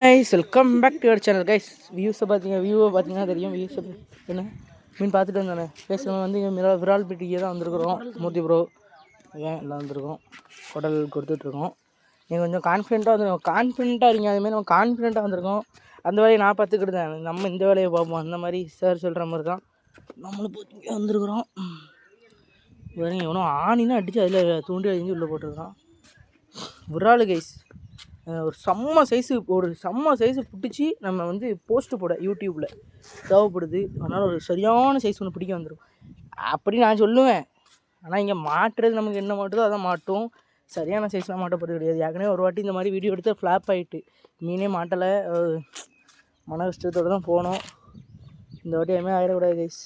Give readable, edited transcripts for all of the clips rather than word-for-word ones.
Guys welcome back to your channel guys. வியூவை பார்த்தீங்கன்னா தெரியும். வியூஸை என்ன மீன் பார்த்துட்டு வந்தானே கைஸ். நம்ம வந்து இங்கே விரால்பேட்டிக்கு தான் வந்திருக்கிறோம். மூர்த்தி ப்ரோ ஏன் எல்லாம் வந்திருக்கோம். ஹோட்டல் கொடுத்துட்ருக்கோம். நீங்கள் கொஞ்சம் கான்ஃபிடென்ட்டாக இருங்க. அதுமாதிரி நம்ம கான்ஃபிடென்ட்டாக வந்திருக்கோம். அந்த வேலையை நான் பார்த்துக்கிட்டு தான் நம்ம இந்த வேலையை பார்ப்போம். அந்த மாதிரி சார் சொல்கிற மாதிரி தான் நம்மளும் பார்த்து வந்திருக்குறோம். எவனோ ஆணினா அடித்து அதில் தூண்டி அடிஞ்சு உள்ளே போட்டுருக்கான் விரால் கைஸ். ஒரு செம்ம சைஸு பிடிச்சி நம்ம வந்து போஸ்ட்டு போட யூடியூப்பில் தேவைப்படுது. அதனால் ஒரு சரியான சைஸ் ஒன்று பிடிக்க வந்துடும் அப்படி நான் சொல்லுவேன். ஆனால் இங்கே மாட்டுறது நமக்கு என்ன மாட்டுதோ அதான் மாட்டும். சரியான சைஸ்லாம் மாட்டப்படுறது கிடையாது. ஏற்கனவே ஒரு வாட்டி இந்த மாதிரி வீடியோ எடுத்து ஃப்ளாப் ஆகிட்டு மீனே மாட்டலை. மன கஷ்டத்தோடு தான் போனோம். இந்த வாட்டி எதுவுமே ஆகிடக்கூடாது கைஸ்.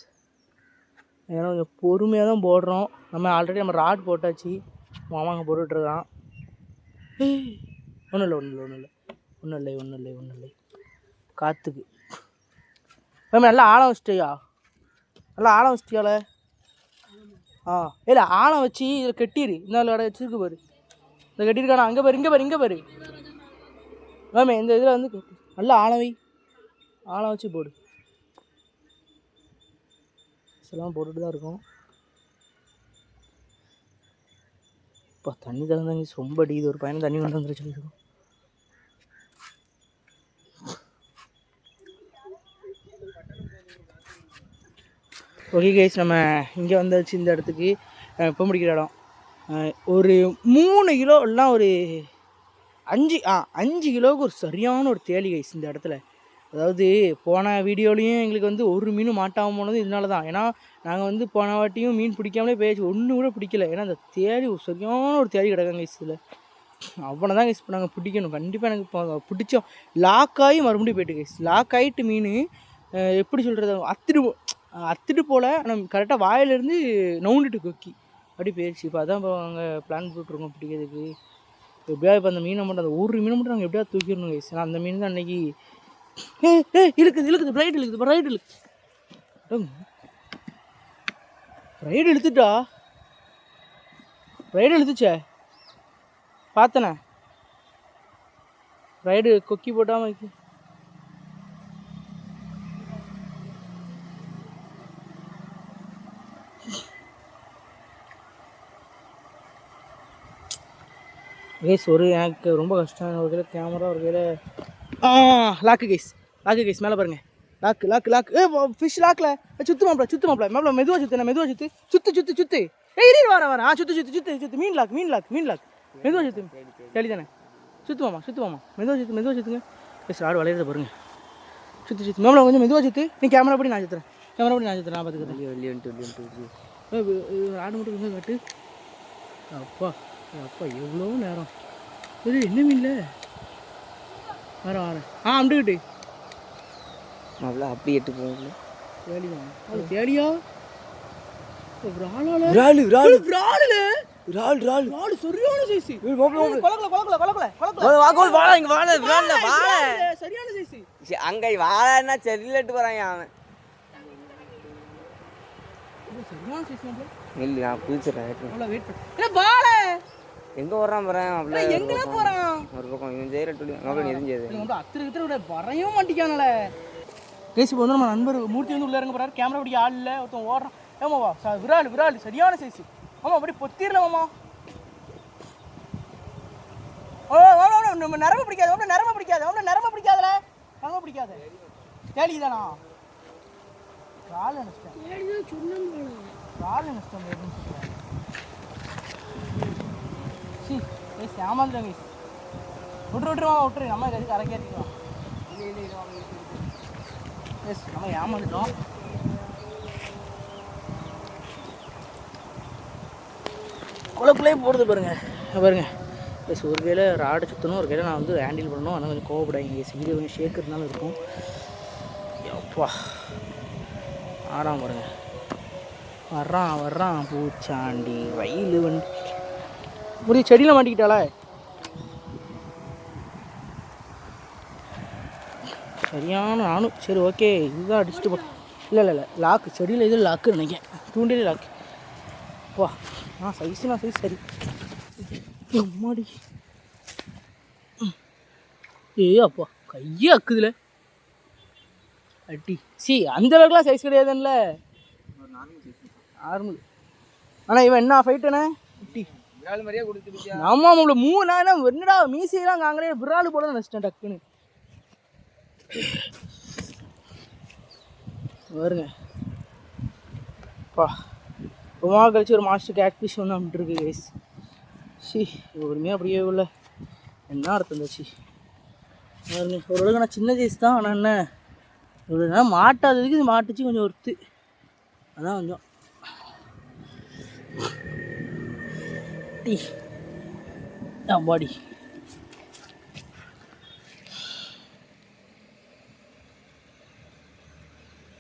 ஏன்னா கொஞ்சம் பொறுமையாக தான் போடுறோம். நம்ம ராட் போட்டாச்சு. மாமாங்க போட்டுட்ருக்கான். ஒன்றும் இல்லை காற்றுக்கு நல்லா ஆழம் வச்சிட்டியா? நல்லா ஆழம் வச்சிட்டியால? இல்லை ஆழம் வச்சு இதில் கட்டிடு. இந்த கடை வச்சுருக்கு பாரு. இந்த கட்டிருக்கானா? அங்கே பாரு. மேமே இந்த இதில் வந்து நல்லா ஆழம் வச்சு போடு. எல்லாம் போட்டுட்டு தான் இருக்கும். இப்போ தண்ணி தகுந்தாங்க ரொம்ப அடிக்குது. ஒரு பையனை தண்ணி கொண்டு வந்துருச்சு சொல்லியிருக்கோம். ஓகே கைஸ், நம்ம இங்கே வந்தாச்சு இந்த இடத்துக்கு. இப்போ முடிக்கிற இடம் ஒரு 3 கிலோ எல்லாம் ஒரு 5 கிலோவுக்கு ஒரு சரியான ஒரு தேலி கைஸ் இந்த இடத்துல. அதாவது போன வீடியோலையும் எங்களுக்கு வந்து ஒரு மீனும் மாட்டாமல் போனது இதனால தான். ஏன்னா நாங்கள் வந்து போன வாட்டியும் மீன் பிடிக்காமலே போயாச்சு. ஒன்று கூட பிடிக்கல. ஏன்னா அந்த தேலி சரியான ஒரு தேலி கிடக்காங்க கைஸ். இதில் அவனை தான் கைஸ் இப்போ நாங்கள் பிடிக்கணும். கண்டிப்பாக எனக்கு இப்போ பிடிச்சோம். லாக்காகி மறுபடியும் போய்ட்டு கைஸ். லாக் ஆகிட்டு மீன் எப்படி சொல்கிறது, அத்துட்டு போல் ஆனால் கரெக்டாக வாயிலேருந்து நவுண்டுட்டு கொக்கி அப்படி போயிடுச்சு. இப்போ அதான் இப்போ நாங்கள் பிளான் போட்டுருக்கோம் பிடிக்கிறதுக்கு. எப்படியா இப்போ அந்த மீனை மட்டும் அந்த ஒரு மீனை மட்டும் நாங்கள் எப்படியா தூக்கிடணும் கைஸ். ஏன்னா அந்த மீன் தான் அன்றைக்கி இழுக்குது ரைடு இழுத்துட்டா. ரைடு இழுத்துச்சே பார்த்தனே. ரைடு கொக்கி போட்டாமல் கைஸ். எனக்கு ரொம்ப கஷ்டம். ஒரு கையில் கேமரா, ஒரு கையில் லாக்கு கைஸ் மேலே பாருங்கள். லாக்கு ஃபிஷ் லாக்கில் சுத்து மாப்பிள மெதுவாக சுத்து. வர சுத்து. மீன் லாக் மெதுவாக சுத்து. சரி தானே? சுத்துவாமா மெதுவாக சுத்துங்க. கைஸ் ஆடு வளையிறத பாருங்க. சுத்து மாப்பிள கொஞ்சம் மெதுவாக சுத்து. நீ கேமரா படி நான் சுத்துறேன். நான் பார்த்துக்கிறேன். ஆடு மட்டும் கொஞ்சம் காட்டு. அப்பா எவ்வளோ நேரம் இது என்ன மீன்ல வரேன். அம்பிட்டுக்கிட்டு அவ்வளோ அப்படி எட்டு போகல. தேடியா சரியான சைஸ். சரியான சைஸ். அங்கே வாழன்னா செல்லிட்டு போறான் அவன். சரியான சைஸ் இல்லை நான் குதிச்சிடறேன். எங்கே வர்றான் போகிறேன் எங்கே போகிறான்? ஒரு பக்கம் இவன் ஜெயிரட்டு மகள் எரிஞ்சது வரையும் மாட்டிக்கானல கேசி. இப்போ வந்து நம்ம நண்பர் மூர்த்தி வந்து உள்ளே இறங்க போகிறாரு. கேமரா பிடிக்க ஆள் இல்லை. ஒருத்தன் ஓடுறான். ஏமாவா விரால் சரியான சைஸ். ஆமாம் அப்படி பொத்திரல மாமா. நம்ம நரம்பு பிடிக்காதுல. கேள்வி தானா? ரால் நஷ்டம் ஏமாந்துட்டாங்க. விட்டுரு நம்ம எதுக்கு அரைக்காட்டிக்கலாம். எஸ் நம்ம ஏமாந்துட்டோம். குழப்பிலே போடுது பாருங்க. எஸ் ஒரு கையில் ராடை சுற்றணும், ஒரு கையில் நான் வந்து ஹேண்டில் பண்ணணும். ஆனால் கொஞ்சம் கோவப்படாங்க. எஸ் வீடியோ கொஞ்சம் ஷேக்கிறதுனால இருக்கும். எப்பா ஆடாம பாருங்க. வர்றான் பூச்சாண்டி வயலு வண்டி. ஒரு செடியில் மாட்டிக்கிட்டாளா? சரியான நானும். சரி ஓகே இதுதான் அடிச்சுட்டு போ. இல்லை லாக்கு செடியில் இது லாக்கு நினைக்கிறேன். தூண்டிலே லாக்கு. வா சைஸ் சரி. அம்மாடி அப்பா கையே அக்குதுல அட்டி சி அந்த அளவுக்குலாம் சைஸ் கிடையாதுல்ல நார்மல். ஆனால் இவன் என்ன ஃபைட்டுண்ணே அட்டி மாதிரியே கொடுத்துருச்சு. ஆமாம் நம்மள நான் என்ன என்னடா மீசையெல்லாம் காங்களே விரால் போட நினச்சிட்டேன் டக்குன்னு வருங்க. பா ரொம்ப நாள் கழிச்சு ஒரு மாஸ்டர் கேட் ஃபிஷ் ஒன்று அப்படின்ட்டுருக்கு கைஸ். சி ஒருமையாக அப்படியே உள்ள என்ன அர்த்தம் இருந்துச்சு பாருங்க. ஓரளவுக்கு நான் சின்ன சைஸ் தான். ஆனால் என்ன இவ்வளோ நேரம் மாட்டாததுக்கு இது மாட்டுச்சு கொஞ்சம் ஒருத்து. அதான் கொஞ்சம் பாடி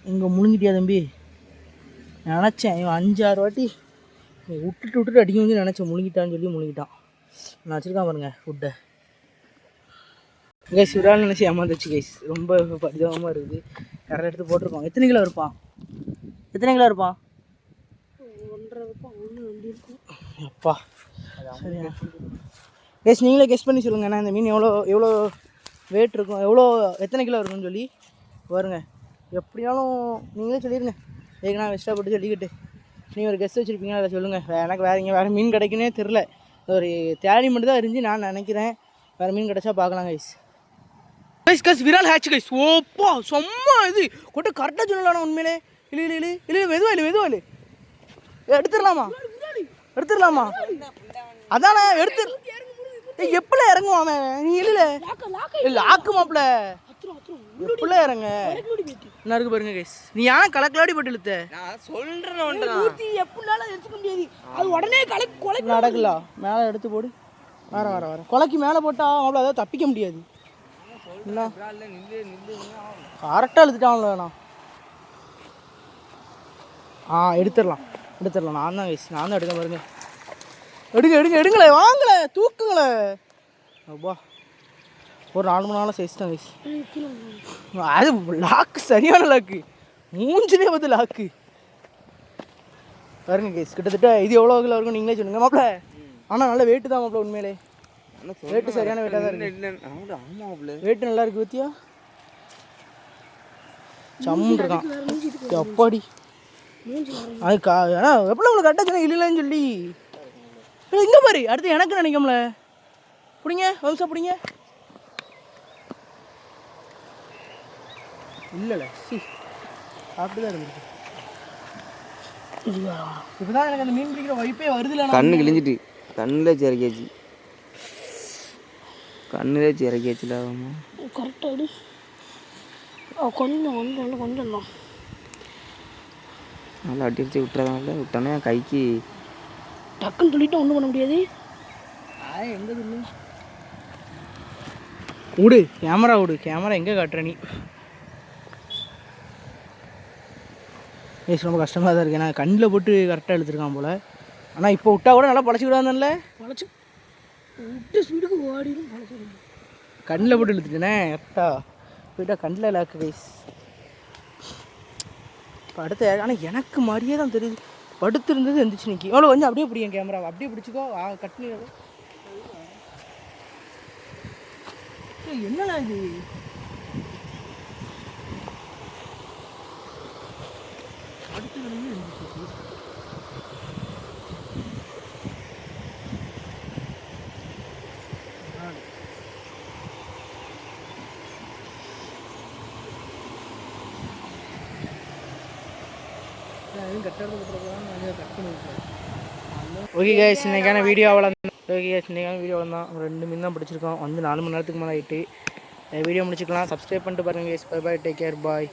எங்கே முழுங்கிட்டியா தம்பி? நினச்சேன் இவன் 5-6 வாட்டி விட்டுட்டு அடிக்க வந்து நினச்சேன் முழுங்கிட்டான்னு சொல்லி முழுங்கிட்டான். நான் வச்சுருக்கான் பாருங்க ஃபுட்டை. கைஸ் விடால் நினச்சி ஏமாந்துச்சு கைஸ். ரொம்ப பரிதாபமாக இருக்குது. கரெக்டாக எடுத்து போட்டிருப்பான். எத்தனை கிலோ இருப்பான்? அப்பா சரியா கைஸ் நீங்களே கெஸ் பண்ணி சொல்லுங்கள். நான் இந்த மீன் எவ்வளோ வெயிட் இருக்கும், எத்தனை கிலோ இருக்குன்னு சொல்லி பாருங்க. எப்படியாலும் நீங்களே சொல்லிடுங்க. ஏன்னா இஷ்டப்பட்டு சொல்லிக்கிட்டு நீங்கள் ஒரு கெஸ்ட் வச்சுருப்பீங்க அதை சொல்லுங்கள். எனக்கு வேறு மீன் கிடைக்குன்னே தெரில. ஒரு தேடி மட்டும் தான் இருந்துச்சு நான் நினைக்கிறேன். வேறு மீன் கிடச்சா பார்க்கலாம் கைஸ். கைஸ் விரால் ஹேட்ச் கைஸ். ஓப்பா சும்மா இது கொட்டு கரெக்டாக சொல்லலாம் உண்மையிலே. இல்லை மெதுவா எடுத்துடலாமா அதானே எப்படி இறங்குவான் அவன்? நீ இல்லை லாக்கு மாப்பிள்ள எப்படில இறங்க என்ன இருக்கு பாருங்க கைஸ். நீ ஏன் கலக்கலாடி போட்டு இழுத்த? நான் சொல்றேன் எப்படினாலும் எடுத்துக்க முடியாது. அது உடனே கொலை நடக்கலாம். மேலே எடுத்து போடு. வர கொலைக்கு மேலே போட்டா அவ்வளோ அதாவது தப்பிக்க முடியாது. கரெக்டாக இழுத்துட்டான்ல வேணாம். எடுத்துடலாம். நான் தான் கைஸ். நான் தான் எடுக்க பாருங்க. எடுங்களே வாங்கலை தூக்குங்களே. அப்பா ஒரு 4 மணி நேரம் சைஸ் தான் கைஸ். அது லாக்கு சரியான லாக்கு. மூஞ்சிலே வந்து லாக்கு பாருங்க கைஸ். கிட்டத்தட்ட இது எவ்வளோ கிலோ இருக்கும் நீங்களே சொல்லுங்க மாப்பிள்ள. ஆனால் நல்ல வெயிட்டு தான் மாப்பிள்ள. உண்மையிலே வெயிட்டு சரியான வெயிட்டாக தான் இருக்கு. வெயிட்டு நல்லா இருக்கு பத்தியா சம்முன்னு இருக்கான். அப்பாடி அது ஆனால் எப்படி உங்களுக்கு கரெக்டாக சொன்னால் இல்லைன்னு சொல்லி இங்கே பாரு. அடுத்து எனக்கு நினைக்கல பிடிங்க வம்சா பிடிங்க. இல்லைல்ல சி அப்படிதான் இருந்துச்சு. இப்போதான் எனக்கு அந்த மீன் பிடிக்கிற வைப்பே வருதுல்ல. கண்ணு கிழிஞ்சிட்டு கண்ணிலே சிறக்கியாச்சுல. கரெக்டாக கொஞ்சம் நல்லா அடிச்சு விட்டுறதால விட்டோன்னே கைக்கு டக்குன்னு சொல்லிட்டு ஒன்றும் பண்ண முடியாது. எங்கே சொல்லு விடு கேமரா எங்கே காட்டுற நீ? ரொம்ப கஷ்டமாக தான் இருக்குது. நான் கண்ணில் போட்டு கரெக்டாக எடுத்துருக்கான் போல். ஆனால் இப்போ விட்டா கூட நல்லா பழச்சிக்கிடாதுல்ல. விட்டு ஸ்பீடுக்கு ஓடிடும் பழச்சிடும். கண்ணில் போட்டு இழுத்துட்டேனே கரெக்டாக போயிட்டா கண்ணில் லாக்கு கைஸ். இப்போ அடுத்த ஆனால் எனக்கு மாதிரியே தான் தெரியுது. படுத்து இருந்தது எந்திரிச்சு நிற்கி. எவ்வளோ கொஞ்சம் அப்படியே பிடிக்கும் கேமராவை அப்படியே பிடிச்சிக்கோ. கட்னி என்னடா இது? ஓகே கைஸ் இன்றைக்கான வீடியோ அவ்வளோதான். ஒரு 2 மீன் தான் பிடிச்சிருக்கோம். வந்து 4 மணி நேரத்துக்கு மேலே ஆகிட்டு வீடியோ முடிச்சுக்கலாம். சப்ஸ்கிரைப் பண்ணிட்டு பாருங்கள் guys. Bye take care bye.